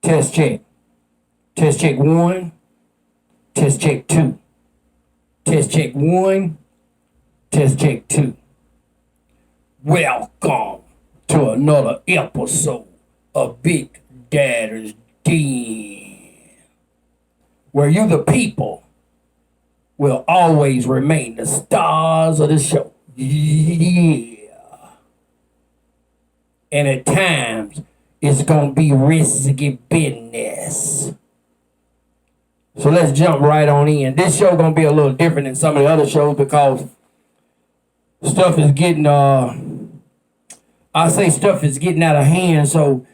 Test check. Test check one. Test check two. Test check one. Test check two. Welcome to another episode of Big Daddy's Den, where you, the people, will always remain the stars of the show. Yeah. And at times, it's gonna be risky business. So let's jump right on in. This show gonna be a little different than some of the other shows because stuff is getting stuff is getting out of hand. So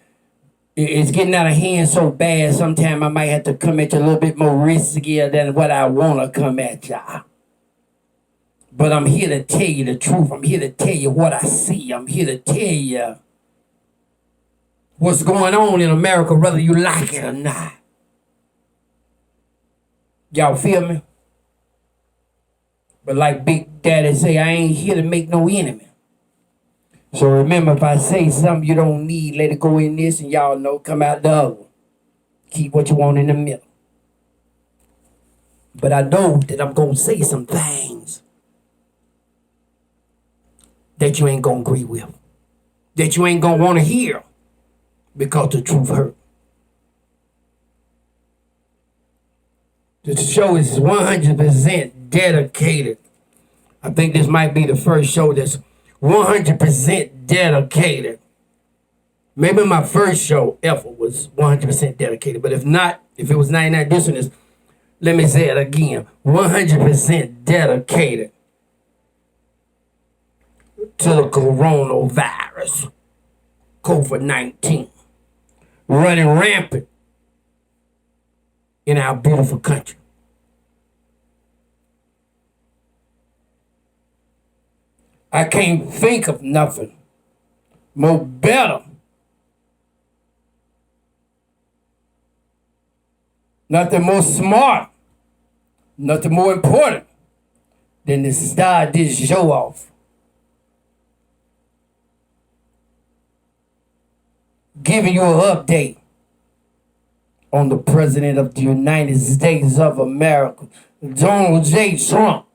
it's getting out of hand so bad. Sometimes I might have to come at you a little bit more riskier than what I wanna come at y'all. But I'm here to tell you the truth. I'm here to tell you what I see. I'm here to tell you what's going on in America, whether you like it or not. Y'all feel me? But like Big Daddy say, I ain't here to make no enemy. So remember, if I say something you don't need, let it go in this and y'all know, come out the other. Keep what you want in the middle. But I know that I'm going to say some things that you ain't going to agree with. That you ain't going to want to hear because the truth hurt. The show is 100% dedicated. I think this might be the first show that's 100% dedicated. Maybe my first show ever was 100% dedicated. But if not, if it was 99, this one is, let me say it again, 100% dedicated to the coronavirus, COVID-19, running rampant in our beautiful country. I can't think of nothing more better, nothing more smart, nothing more important than to start this show off giving you an update on the President of the United States of America, Donald J. Trump.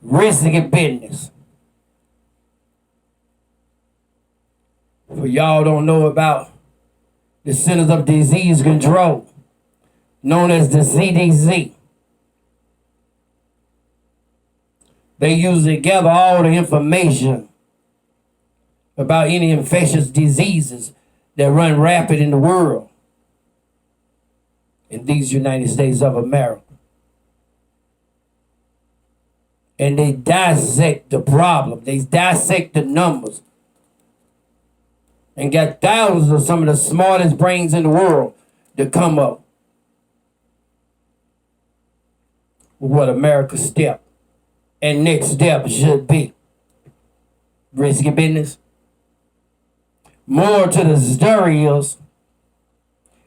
Risky business. For y'all don't know about the Centers of Disease Control, known as the CDC. They usually gather all the information about any infectious diseases that run rapid in the world in these United States of America. And they dissect the problem. They dissect the numbers. And got thousands of some of the smartest brains in the world to come up with what America's step and next step should be. Risky business. More to the stereos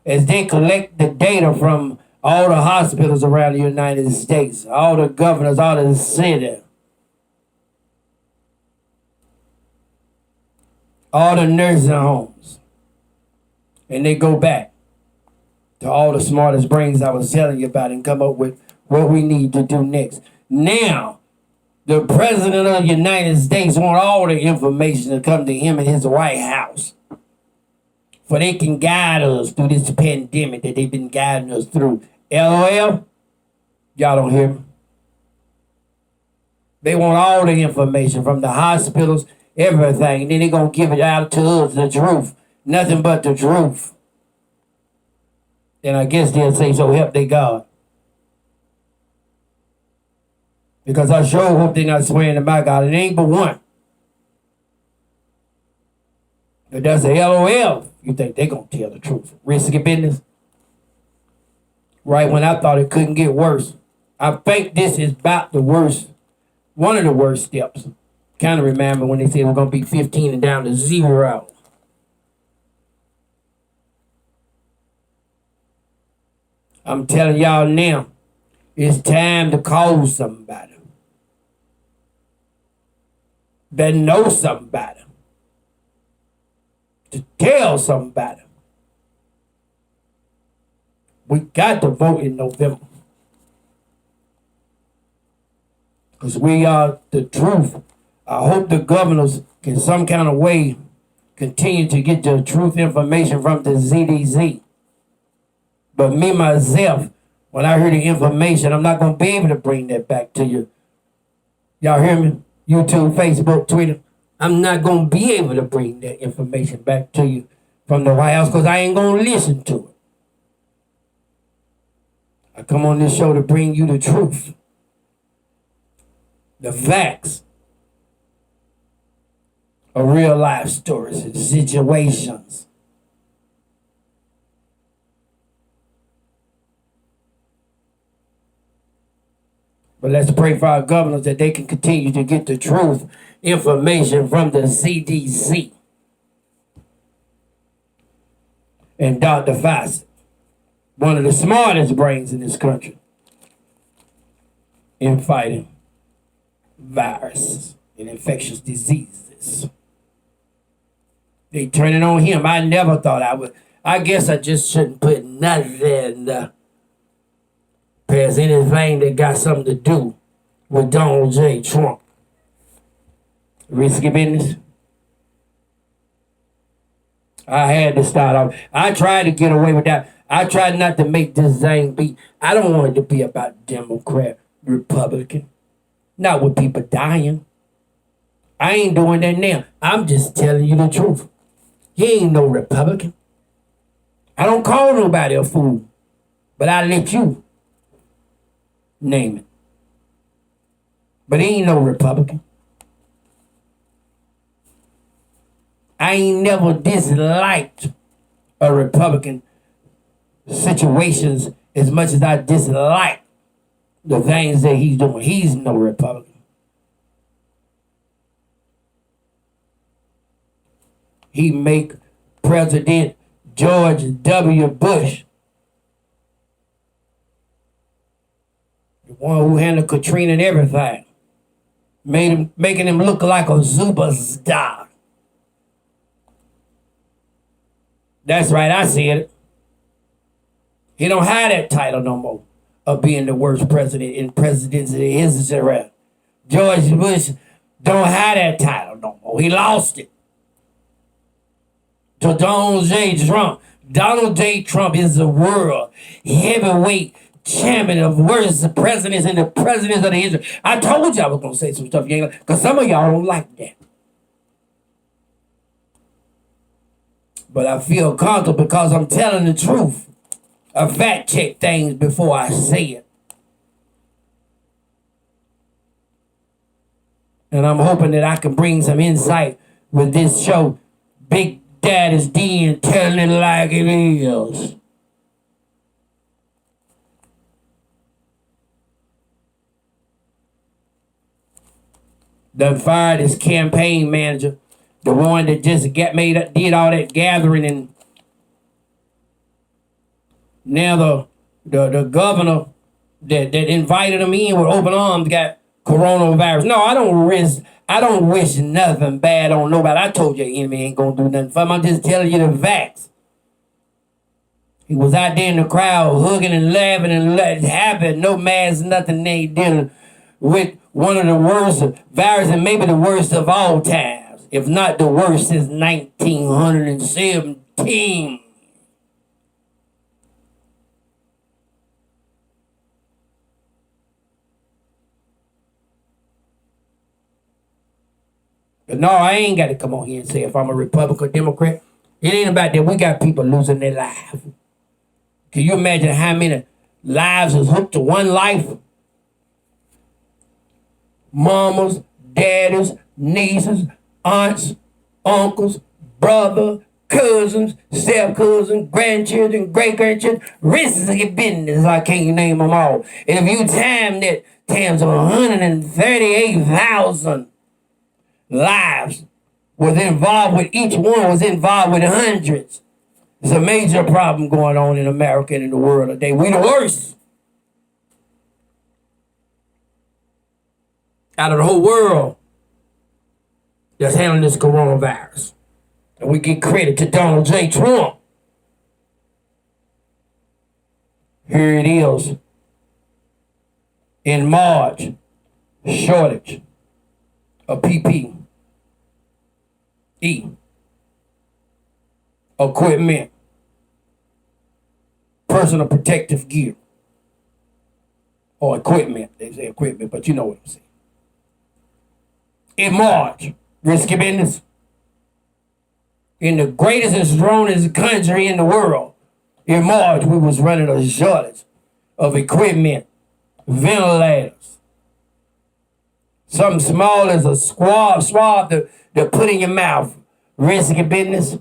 as they collect the data from all the hospitals around the United States, all the governors, all the cities, all the nursing homes. And they go back to all the smartest brains I was telling you about and come up with what we need to do next. Now, the President of the United States wants all the information to come to him in his White House, for they can guide us through this pandemic that they've been guiding us through. LOL? Y'all don't hear me? They want all the information from the hospitals, everything. And then they're going to give it out to us, the truth. Nothing but the truth. Then I guess they'll say, so help they God. Because I sure hope they're not swearing to my God. It ain't but one. But that's a LOL. You think they're going to tell the truth. Risky business. Right when I thought it couldn't get worse. I think this is about the worst. One of the worst steps. Kind of remember when they said we're going to be 15 and down to 0. I'm telling y'all now, it's time to call somebody that knows somebody to tell somebody. We got to vote in November. Because we are the truth. I hope the governors can some kind of way continue to get the truth information from the CDC. But me, myself, when I hear the information, I'm not going to be able to bring that back to you. Y'all hear me? YouTube, Facebook, Twitter. I'm not going to be able to bring that information back to you from the White House because I ain't going to listen to it. I come on this show to bring you the truth, the facts of real life stories and situations. But let's pray for our governors that they can continue to get the truth information from the CDC and Dr. Fauci, one of the smartest brains in this country in fighting viruses and infectious diseases. They turn it on him. I never thought I would. I guess I just shouldn't put nothing past anything that got something to do with Donald J. Trump. Risky business. I had to start off. I tried to get away with that. I tried not to make this thing be. I don't want it to be about Democrat, Republican. Not with people dying. I ain't doing that now. I'm just telling you the truth. He ain't no Republican. I don't call nobody a fool. But I let you name it. But he ain't no Republican. I ain't never disliked a Republican situations as much as I dislike the things that he's doing. He's no Republican. He make President George W. Bush, the one who handled Katrina and everything, making him look like a superstar. That's right, I see it. He don't have that title no more of being the worst president in presidency history. George Bush don't have that title no more. He lost it to Donald J. Trump. Donald J. Trump is the world heavyweight champion of worst presidents and the presidents of the history. I told you I was going to say some stuff you ain't like, because some of y'all don't like that. But I feel comfortable because I'm telling the truth. I fact check things before I say it. And I'm hoping that I can bring some insight with this show, Big Daddy's D, and telling it like it is. Done fired his campaign manager, the one that just did all that gathering, and now the governor that invited him in with open arms got coronavirus. No, I don't wish nothing bad on nobody. I told you enemy ain't gonna do nothing for him. I'm just telling you the facts. He was out there in the crowd hugging and laughing and happy, no mask, nothing. They dealing with one of the worst viruses, and maybe the worst of all times, if not the worst since 1917. But no, I ain't got to come on here and say if I'm a Republican or Democrat. It ain't about that. We got people losing their life. Can you imagine how many lives is hooked to one life? Mamas, daddies, nieces, aunts, uncles, brother, cousins, step-cousins, grandchildren, great-grandchildren, risky business, I can't name them all. And if you time that times 138,000 lives was involved with, each one was involved with hundreds. It's a major problem going on in America and in the world today. We the worst out of the whole world that's handling this coronavirus. And we give credit to Donald J. Trump. Here it is. In March, shortage of PPE, equipment, personal protective gear, or equipment. They say equipment, but you know what I'm saying. In March, risky business. In the greatest and strongest country in the world, in March, we was running a shortage of equipment, ventilators. Something small as a swab to put in your mouth. Risky business.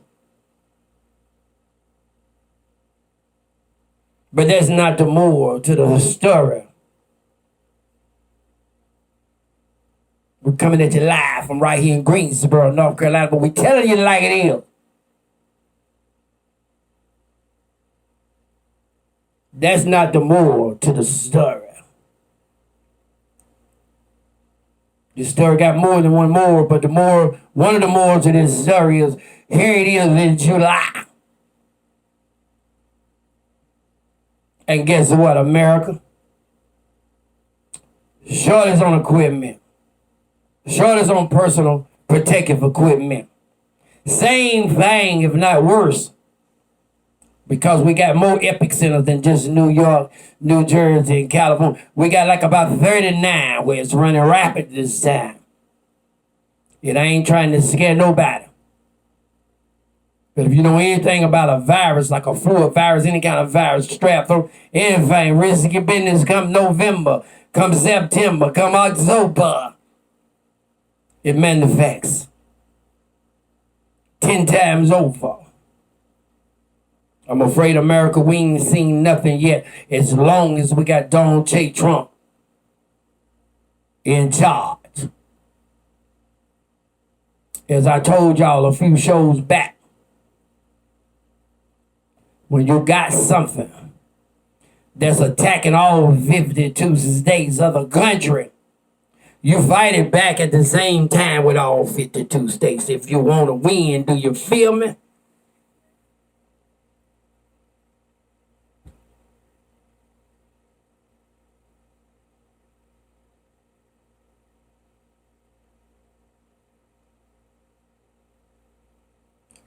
But that's not the moral to the story. We're coming at you live from right here in Greensboro, North Carolina, but we're telling you like it is. That's not the moral to the story. The story got more than one moral, but one of the morals to this story is, here it is in July. And guess what, America? Shortage on equipment. Shortage on personal protective equipment. Same thing, if not worse. Because we got more epic centers than just New York, New Jersey, and California. We got like about 39 where it's running rapid this time. And I ain't trying to scare nobody. But if you know anything about a virus, like a flu virus, any kind of virus, strep throat, anything, risky business come November, come September, come October, it manifests 10 times over. I'm afraid, America, we ain't seen nothing yet as long as we got Donald J. Trump in charge. As I told y'all a few shows back, when you got something that's attacking all 52 states of the country, you fight it back at the same time with all 52 states. If you want to win, do you feel me?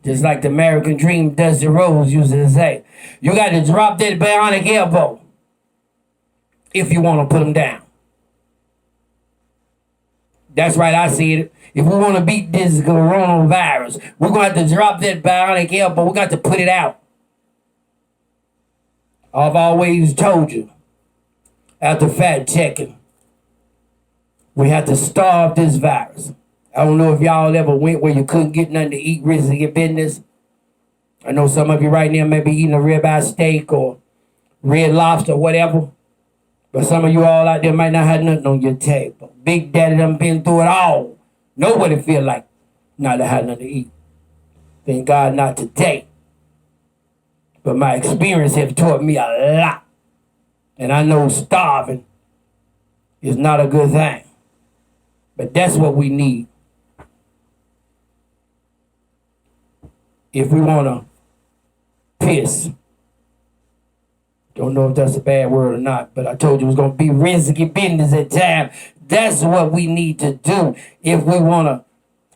Just like the American dream, Dusty Rhodes used to say, you got to drop that bionic elbow if you want to put them down. That's right, I see it. If we want to beat this coronavirus, we're going to have to drop that bionic elbow. We got to put it out. I've always told you, after fact checking, we have to starve this virus. I don't know if y'all ever went where you couldn't get nothing to eat, risky business. I know some of you right now may be eating a ribeye steak or red lobster or whatever. But some of you all out there might not have nothing on your table. Big Daddy done been through it all. Nobody feel like not to have nothing to eat. Thank God not today. But my experience have taught me a lot. And I know starving is not a good thing. But that's what we need. If we want to piss. Don't know if that's a bad word or not, but I told you it was going to be risky business at time. That's what we need to do if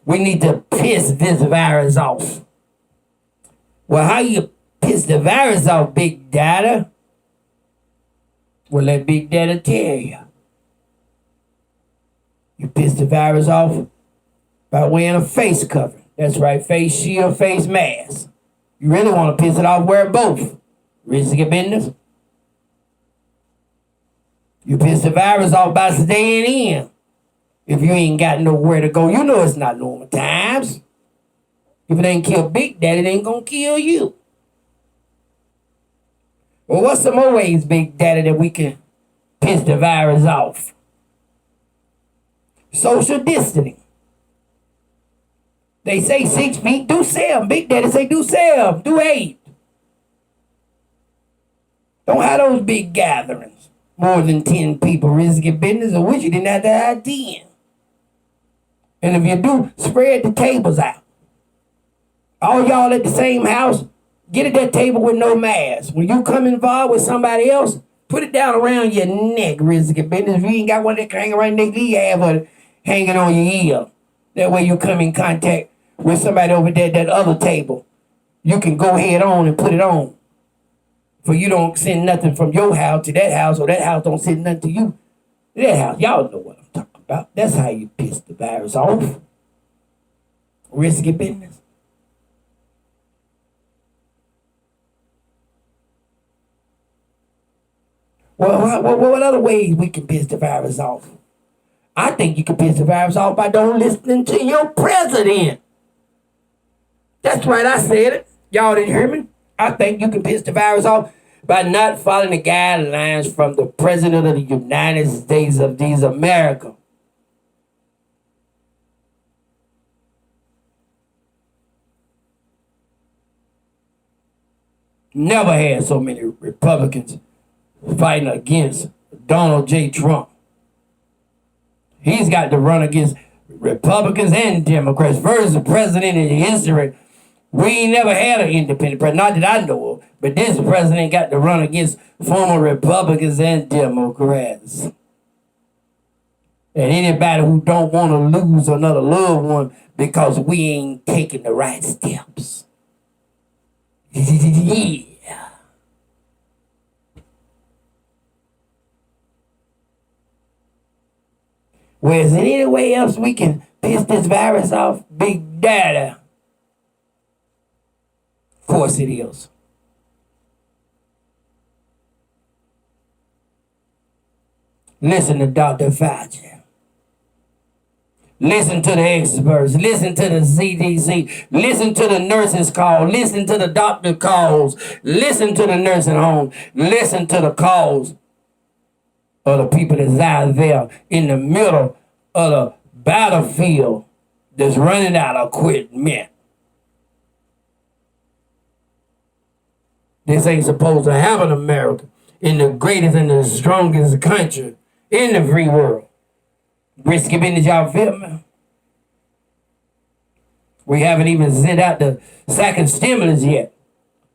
we need to piss this virus off. Well, how you piss the virus off, Big Daddy? Well, let Big Daddy tell you. You piss the virus off by wearing a face covering. That's right, face shield, face mask. You really want to piss it off, wear both. Risky business. You piss the virus off by staying in. If you ain't got nowhere to go, you know it's not normal times. If it ain't kill Big Daddy, it ain't gonna kill you. Well, what's some more ways, Big Daddy, that we can piss the virus off? Social distancing. They say 6 feet, do 7. Big Daddy say do 7, do 8. Don't have those big gatherings. More than 10 people, risky business. I wish you didn't have to have 10. And if you do, spread the tables out. All y'all at the same house, get at that table with no mask. When you come involved with somebody else, put it down around your neck, risky business. If you ain't got one that can hang around your neck, you have it hanging on your ear. That way you come in contact with somebody over there at that other table. You can go head on and put it on. For you don't send nothing from your house to that house, or that house don't send nothing to you to that house. Y'all know what I'm talking about. That's how you piss the virus off. Risky business. Well, what other ways we can piss the virus off? I think you can piss the virus off by don't listening to your president. That's right, I said it. Y'all didn't hear me? I think you can piss the virus off by not following the guidelines from the President of the United States of these America. Never had so many Republicans fighting against Donald J. Trump. He's got to run against Republicans and Democrats. First president in history. We ain't never had an independent president, not that I know of, but this president got to run against former Republicans and Democrats. And anybody who don't want to lose another loved one because we ain't taking the right steps. Yeah. Well, is there any way else we can piss this virus off, Big Daddy? Of course it is. Listen to Dr. Fauci. Listen to the experts. Listen to the CDC. Listen to the nurses' call. Listen to the doctor calls. Listen to the nursing home. Listen to the calls of the people that's out there in the middle of the battlefield that's running out of equipment. This ain't supposed to happen in America, in the greatest and the strongest country in the free world. Risky business, y'all feel me? We haven't even sent out the second stimulus yet.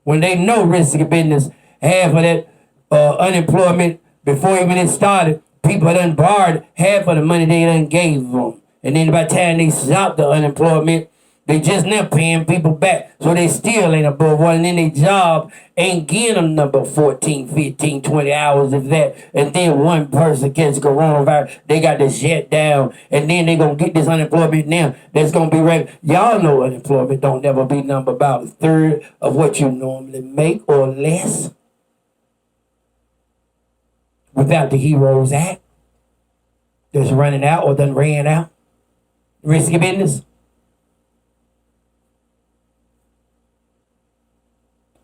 When they know risky business, half of that unemployment, before even it started, people done borrowed half of the money they done gave them. And then by the time they stopped the unemployment, they just now paying people back. So they still ain't above one. And then their job ain't getting them number 14, 15, 20 hours of that. And then one person gets coronavirus. They got to shut down. And then they going to get this unemployment now. That's going to be right. Y'all know unemployment don't never be number about a third of what you normally make or less. Without the HEROES Act that's running out or done ran out. Risky business.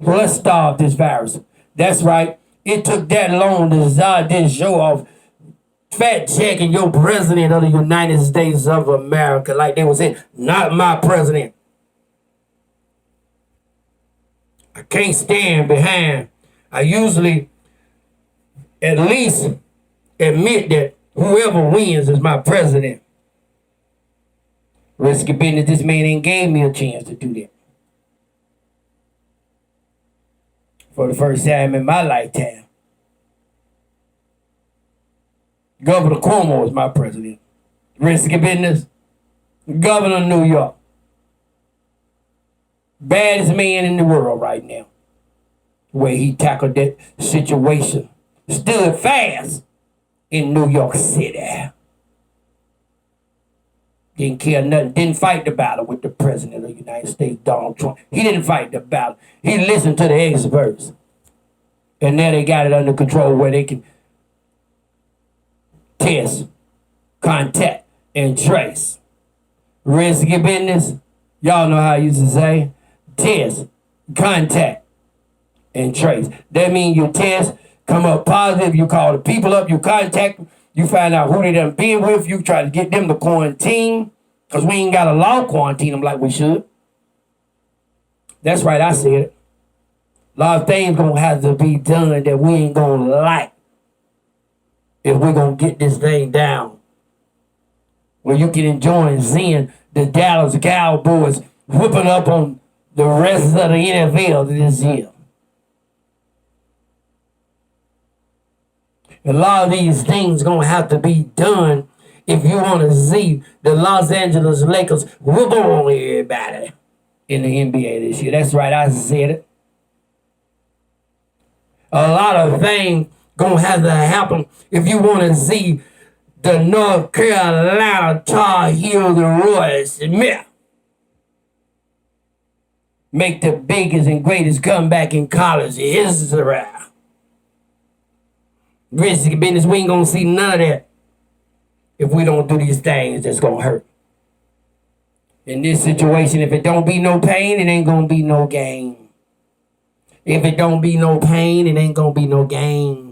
Well, let's start this virus. That's right. It took that long to start this show off fact checking your president of the United States of America. Like they was saying, not my president. I can't stand behind. I usually at least admit that whoever wins is my president. Risky business, this man ain't gave me a chance to do that. For the first time in my lifetime. Governor Cuomo is my president. Risky business. Governor of New York. Baddest man in the world right now. The way he tackled that situation. Stood fast in New York City. Didn't care nothing. Didn't fight the battle with the president of the United States, Donald Trump. He didn't fight the battle. He listened to the experts. And now they got it under control where they can test, contact, and trace. Risky business. Y'all know how I used to say. Test, contact, and trace. That means you test, come up positive, you call the people up, you contact them. You find out who they done been with. You try to get them to quarantine. Because we ain't got a law quarantine them like we should. That's right, I said it. A lot of things going to have to be done that we ain't going to like. If we're going to get this thing down. Where you can enjoy and seeing the Dallas Cowboys whooping up on the rest of the NFL this year. A lot of these things gonna have to be done if you want to see the Los Angeles Lakers whoop on everybody in the NBA this year. That's right, I said it. A lot of things gonna have to happen if you want to see the North Carolina Tar Heels and Roy Smith make the biggest and greatest comeback in college history. Risky business, we ain't gonna see none of that if we don't do these things that's gonna hurt. In this situation, if it don't be no pain, it ain't gonna be no gain. If it don't be no pain, it ain't gonna be no gain.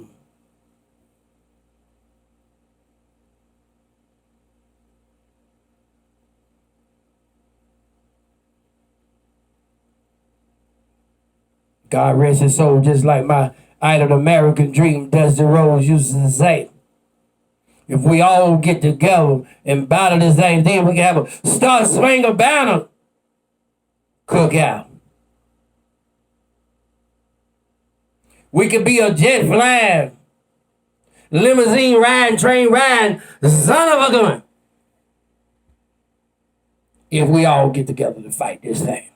God rest his soul, just like my idol American Dream, Dusty Rhodes used to say. If we all get together and battle this thing, then we can have a Star Spangled Banner cookout. We could be a jet flying, limousine riding, train riding, son of a gun. If we all get together to fight this thing.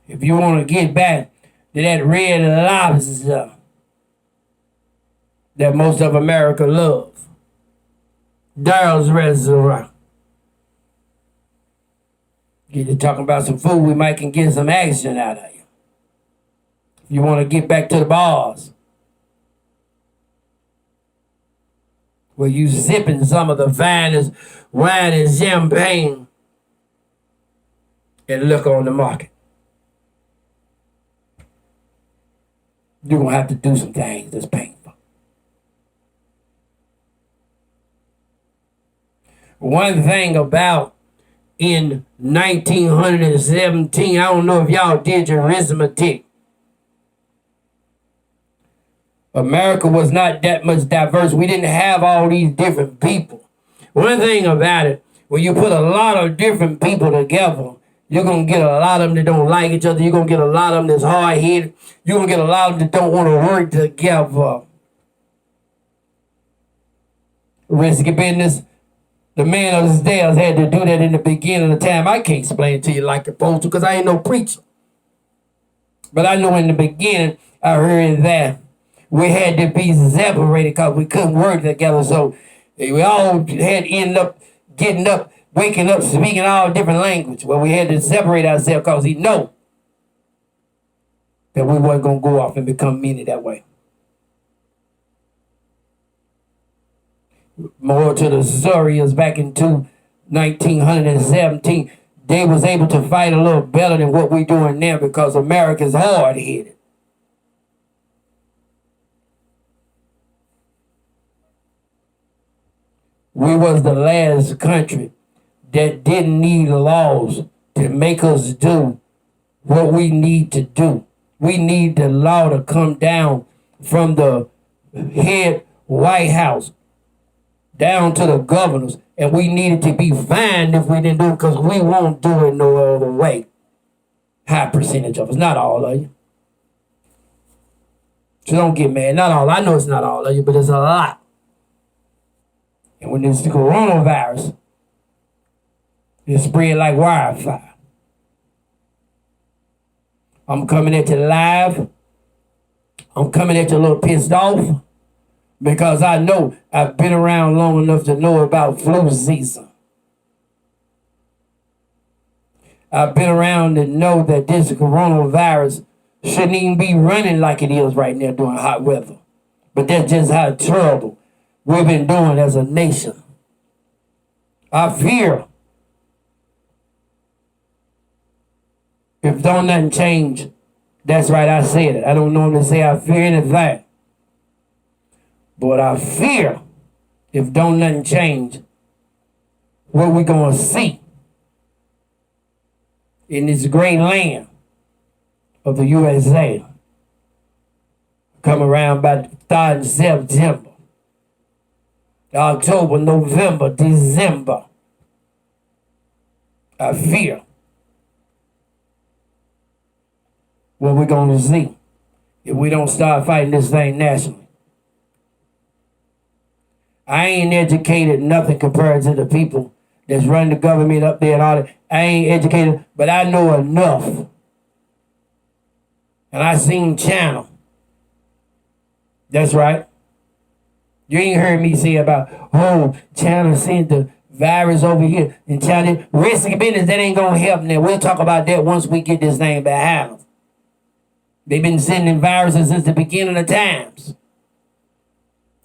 If you want to get back to that Red Lobster that most of America loves, Daryl's Restaurant. Get to talking about some food, we might can get some action out of you. If you want to get back to the bars, where you sipping some of the finest wine and champagne and look on the market. You're going to have to do some things that's painful. One thing about in 1917, I don't know if y'all did your arithmetic. America was not that much diverse. We didn't have all these different people. One thing about it, when you put a lot of different people together, you're going to get a lot of them that don't like each other. You're going to get a lot of them that's hard-headed. You're going to get a lot of them that don't want to work together. Risky business. The man of the stairs had to do that in the beginning of the time. I can't explain it to you like you're supposed to because I ain't no preacher. But I know in the beginning, I heard that we had to be separated because we couldn't work together. So we all had to end up getting up, waking up, speaking all different language. Well, we had to separate ourselves because he knew that we weren't going to go off and become many that way. More to the story is back in 1917, they was able to fight a little better than what we doing now because America's hard-headed. We was the last country that didn't need laws to make us do what we need to do. We need the law to come down from the head White House down to the governors, and we needed to be fined if we didn't do it because we won't do it no other way. High percentage of us, not all of you. So don't get mad, not all. I know it's not all of you, but it's a lot. And when there's the coronavirus, it spread like wildfire. I'm coming at you live. I'm coming at you a little pissed off because I know I've been around long enough to know about flu season. I've been around to know that this coronavirus shouldn't even be running like it is right now during hot weather. But that's just how terrible we've been doing as a nation. I fear if don't nothing change, that's right, I said it. I don't normally say I fear anything. But I fear if don't nothing change, what we gonna see in this great land of the USA. come around by starting September, October, November, December. I fear what we're going to see if we don't start fighting this thing nationally. I ain't educated nothing compared to the people that's running the government up there and all that. I ain't educated, but I know enough. And I seen channel. That's right. You ain't heard me say about, oh, China sent the virus over here and China risky business. That ain't gonna help now. We'll talk about that once we get this thing behind us. They've been sending viruses since the beginning of times.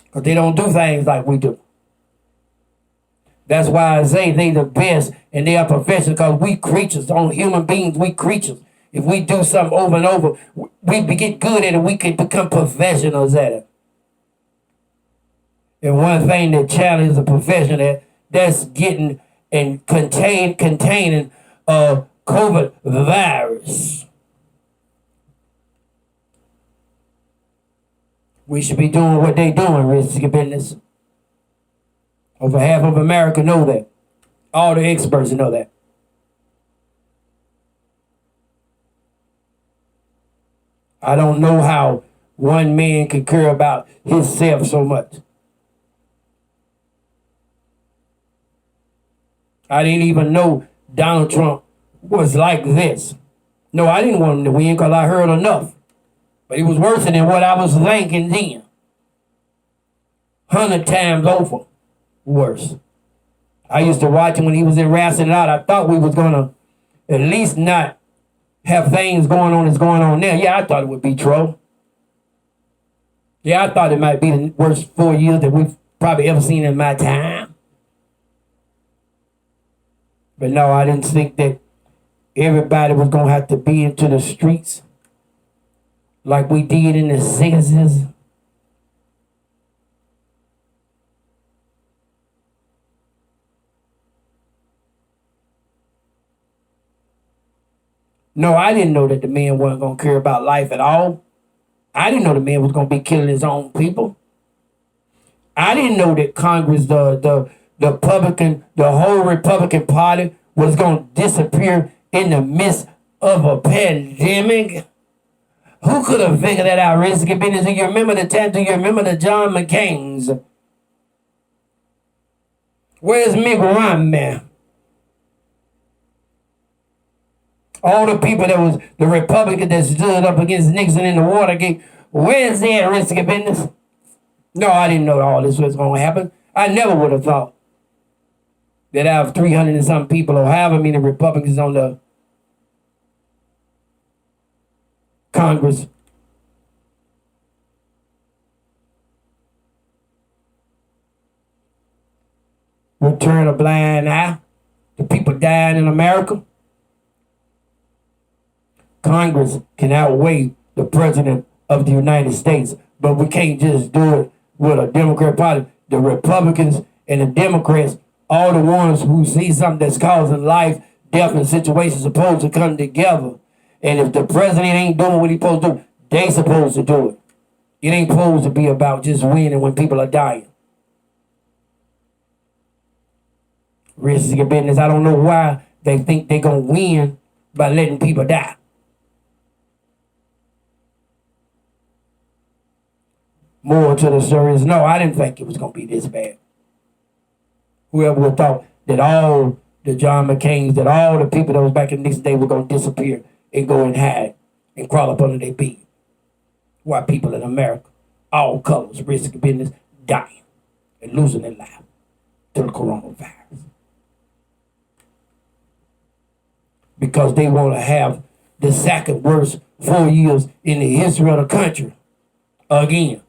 Because they don't do things like we do. That's why I say they the best and they are professional, because we creatures, on human beings, we creatures. If we do something over and over, we get good at it, we can become professionals at it. And one thing that China is a profession at, that's getting and containing COVID virus. We should be doing what they doing, risky business. Over half of America know that. All the experts know that. I don't know how one man can care about himself so much. I didn't even know Donald Trump was like this. No, I didn't want him to win because I heard enough. But it was worse than what I was thinking then. 100 times over worse. I used to watch him when he was in Wrestling Out. I thought we was going to at least not have things going on that's going on there. Yeah, I thought it would be trouble. Yeah, I thought it might be the worst 4 years that we've probably ever seen in my time. But no, I didn't think that everybody was going to have to be into the streets like we did in the 60s. No, I didn't know that the man wasn't going to care about life at all. I didn't know the man was going to be killing his own people. I didn't know that Congress, the whole Republican Party was going to disappear in the midst of a pandemic. Who could have figured that out? Risky business. Do you remember the time? Do you remember the John McCain's? Where's Mitt Romney? All the people that was the Republican that stood up against Nixon in the Watergate. Where's that risky business? No, I didn't know all this was going to happen. I never would have thought that out of 300 and some people, or however many Republicans on the Congress, would turn a blind eye to people dying in America. Congress can outweigh the President of the United States, but we can't just do it with a Democrat Party. The Republicans and the Democrats, all the ones who see something that's causing life, death, and situations supposed to come together. And if the president ain't doing what he's supposed to do, they supposed to do it. It ain't supposed to be about just winning when people are dying. Risky business. I don't know why they think they're going to win by letting people die. More to the story is, no, I didn't think it was going to be this bad. Whoever would have thought that all the John McCains, that all the people that was back in Nixon day were going to disappear and go and hide and crawl up under their bed. White people in America, all colors, risky business, dying and losing their life to the coronavirus. Because they want to have the second worst 4 years in the history of the country again.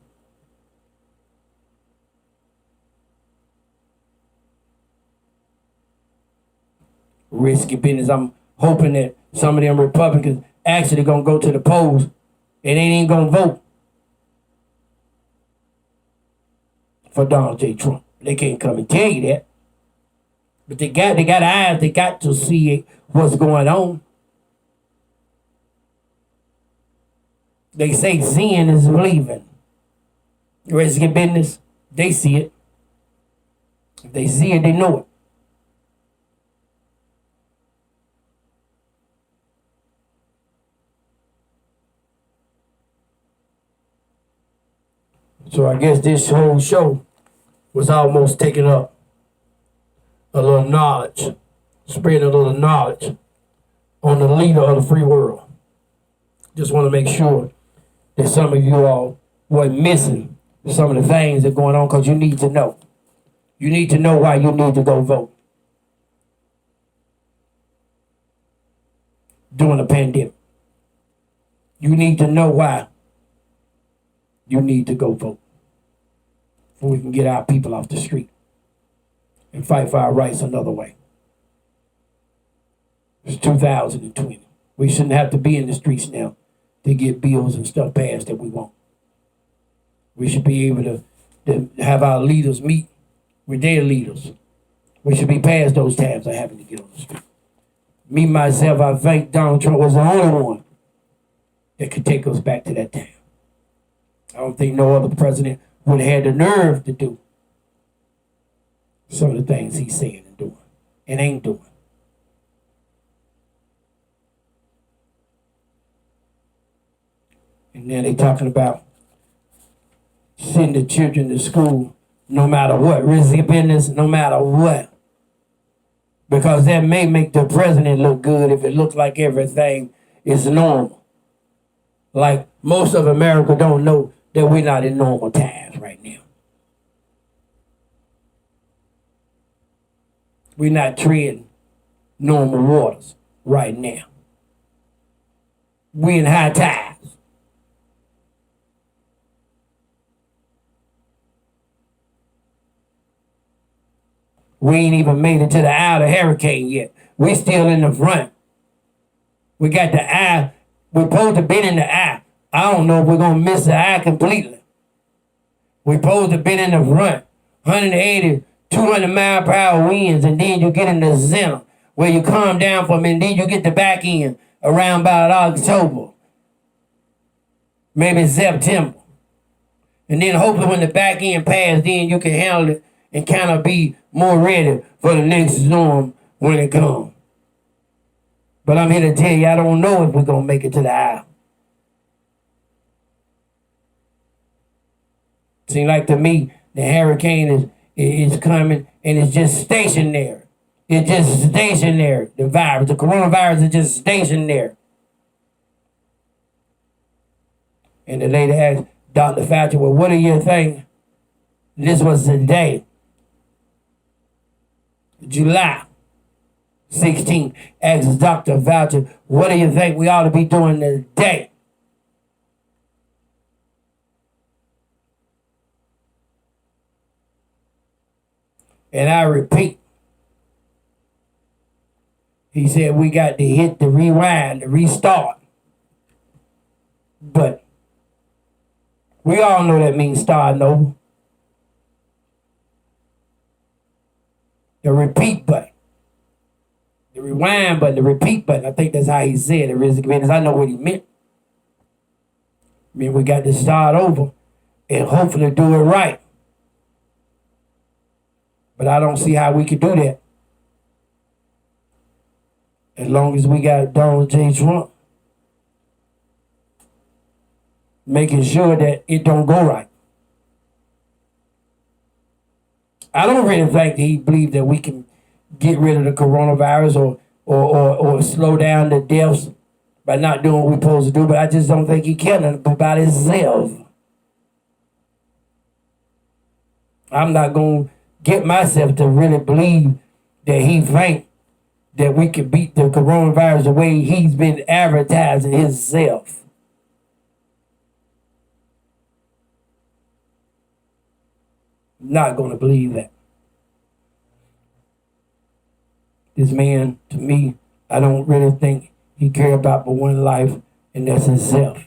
Risky business. I'm hoping that some of them Republicans actually gonna go to the polls and they ain't gonna vote for Donald J. Trump. They can't come and tell you that, but they got eyes. They got to see what's going on. They say seeing is believing. Risky business, they see it. If they see it, they know it. So I guess this whole show was almost taking up a little knowledge, spreading a little knowledge on the leader of the free world. Just want to make sure that some of you all weren't missing some of the things that are going on, because you need to know. You need to know why you need to go vote during the pandemic. You need to know why you need to go vote, so we can get our people off the street and fight for our rights another way. It's 2020. We shouldn't have to be in the streets now to get bills and stuff passed that we want. We should be able to have our leaders meet with their leaders. We should be past those times of having to get on the street. Me, myself, I think Donald Trump was the only one that could take us back to that time. I don't think no other president would have had the nerve to do some of the things he's saying and doing and ain't doing. And then they talking about sending the children to school no matter what, risky business, no matter what. Because that may make the president look good if it looks like everything is normal. Like most of America don't know that we're not in normal times right now. We're not treading normal waters right now. We're in high tides. We ain't even made it to the eye of the hurricane yet. We still in the front. We got the eye. We're supposed to be in the eye. I don't know if we're going to miss the eye completely. We're supposed to be in the front. 180, 200 mile per hour winds, and then you get in the center where you calm down from, and then you get the back end around about October, maybe September. And then hopefully when the back end passes, then you can handle it and kind of be more ready for the next storm when it comes. But I'm here to tell you, I don't know if we're going to make it to the eye. Seems like to me, the hurricane is coming and it's just stationary. It's just stationary, the virus. The coronavirus is just stationary. And the lady asked Dr. Fauci, well, what do you think? This was today, July 16th. Asked Dr. Fauci, what do you think we ought to be doing today? And I repeat, he said we got to hit the rewind, the restart. But we all know that means starting over. The repeat button. The rewind button, the repeat button. I think that's how he said it. I know what he meant. I mean, we got to start over and hopefully do it right. But I don't see how we could do that as long as we got Donald J. Trump making sure that it don't go right. I don't really think that he believes that we can get rid of the coronavirus or slow down the deaths by not doing what we're supposed to do, but I just don't think he cares about himself. I'm not going to get myself to really believe that he think that we can beat the coronavirus the way he's been advertising himself. Not going to believe that. This man, to me, I don't really think he care about but one life, and that's himself.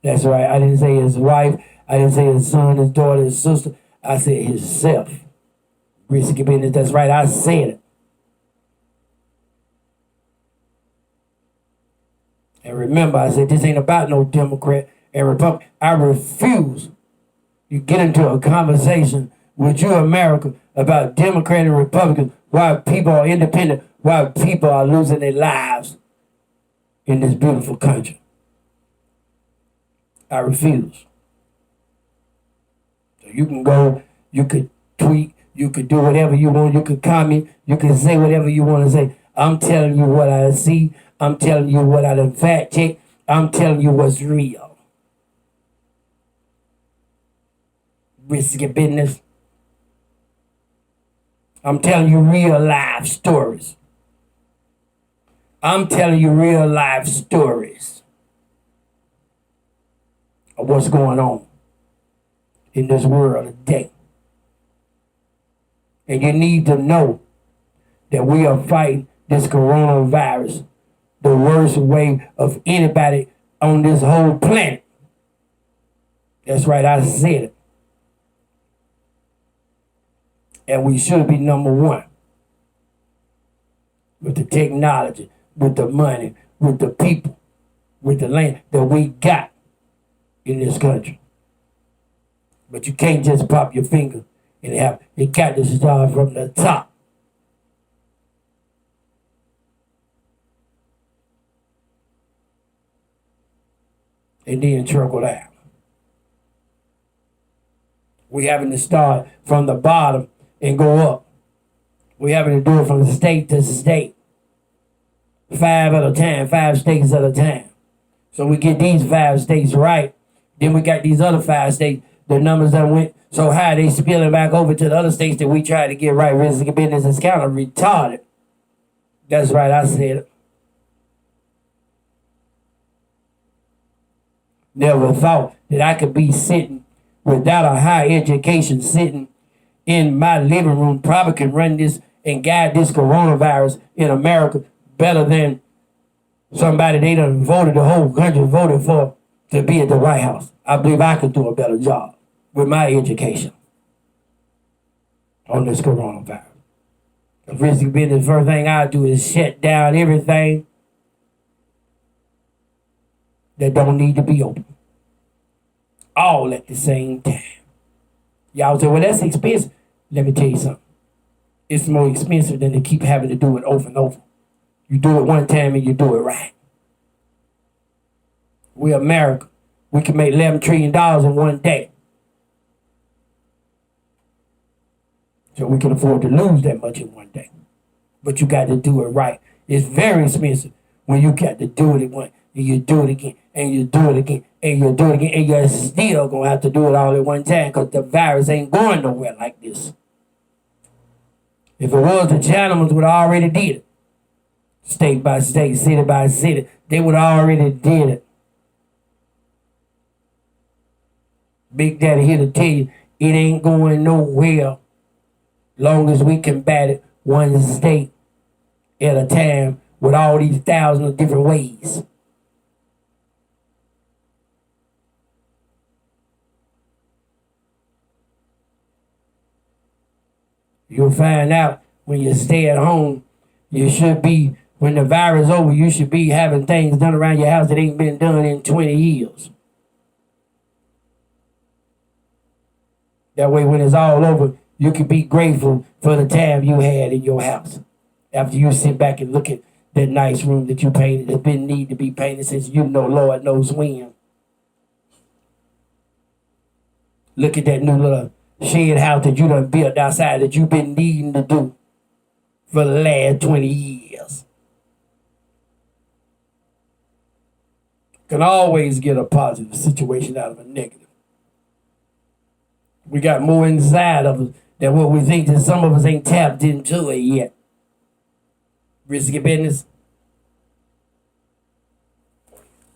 That's right. I didn't say his wife. I didn't say his son, his daughter, his sister. I said himself. Risky business. That's right. I said it. And remember, I said this ain't about no Democrat and Republican. I refuse to get into a conversation with you, America, about Democrat and Republicans, why people are independent, why people are losing their lives in this beautiful country. I refuse. So you can go, you could tweet, you could do whatever you want, you could comment, you can say whatever you want to say. I'm telling you what I see. I'm telling you what I done fact check. I'm telling you what's real. Risky business. I'm telling you real life stories. I'm telling you real life stories of what's going on in this world today. And you need to know that we are fighting this coronavirus the worst way of anybody on this whole planet. That's right, I said it. And we should be number one with the technology, with the money, with the people, with the land that we got in this country. But you can't just pop your finger and have it. Got to start from the top. And then trickle down. We having to start from the bottom and go up. We having to do it from state to state. 5 at a time, 5 states at a time. So we get these 5 states right. Then we got these other 5 states. The numbers that went so high, they spilling back over to the other states that we try to get right. Risky business is kind of retarded. That's right, I said it. Never thought that I could be sitting without a high education, sitting in my living room, probably can run this and guide this coronavirus in America better than somebody they done voted, the whole country voted for to be at the White House. I believe I could do a better job with my education on this coronavirus. The risky business, first thing I do is shut down everything that don't need to be open. All at the same time. Y'all say, well, that's expensive. Let me tell you something. It's more expensive than to keep having to do it over and over. You do it one time and you do it right. We're America. We can make $11 trillion in one day. So we can afford to lose that much in one day. But you got to do it right. It's very expensive when you got to do it once, and you do it again, and you do it again, and you do it again, and you're still going to have to do it all at one time because the virus ain't going nowhere like this. If it was, the China's would have already did it. State by state, city by city, they would have already did it. Big Daddy here to tell you, it ain't going nowhere long as we combat it one state at a time with all these thousands of different ways. You'll find out when you stay at home, you should be, when the virus is over, you should be having things done around your house that ain't been done in 20 years. That way, when it's all over, you can be grateful for the time you had in your house. After you sit back and look at that nice room that you painted, that's been need to be painted since you know Lord knows when. Look at that new little shed house that you done built outside that you've been needing to do for the last 20 years. Can always get a positive situation out of a negative. We got more inside of us than what we think, that some of us ain't tapped into it yet. Risky business.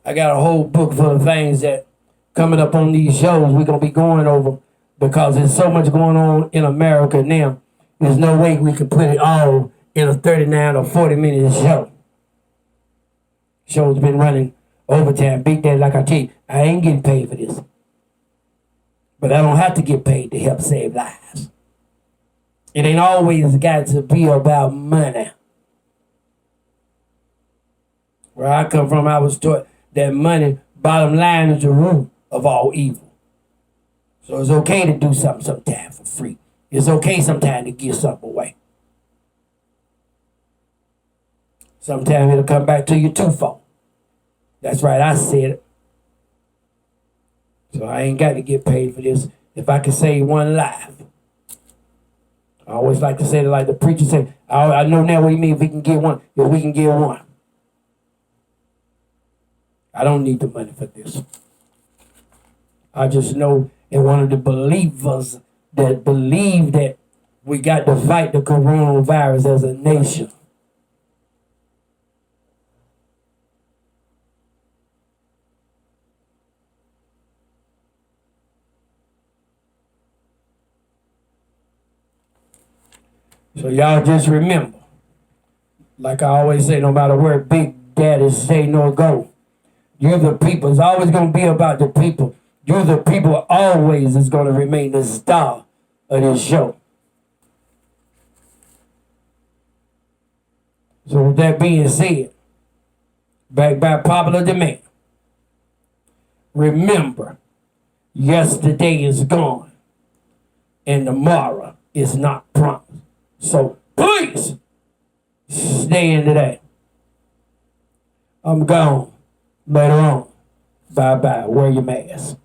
I got a whole book full of things that coming up on these shows we're going to be going over because there's so much going on in America now. There's no way we can put it all in a 39 or 40-minute show. Show's been running overtime. Big Daddy, like I tell you, I ain't getting paid for this. But I don't have to get paid to help save lives. It ain't always got to be about money. Where I come from, I was taught that money Bottom line is the root of all evil. So it's okay to do something sometime for free. It's okay sometimes to give something away. Sometimes it'll come back to you twofold. That's right, I said it. So I ain't got to get paid for this. If I can save one life. I always like to say it like the preacher said, I know now what you mean if we can get one. If we can get one. I don't need the money for this. I just know and one of the believers that believe that we got to fight the coronavirus as a nation. So y'all just remember, like I always say, no matter where Big Daddy say nor go, you're the people. It's always going to be about the people. You're the people always is going to remain the star of this show. So with that being said, back by popular demand, remember, yesterday is gone and tomorrow is not promised. So please stay in today. I'm gone later on. Bye-bye. Wear your mask.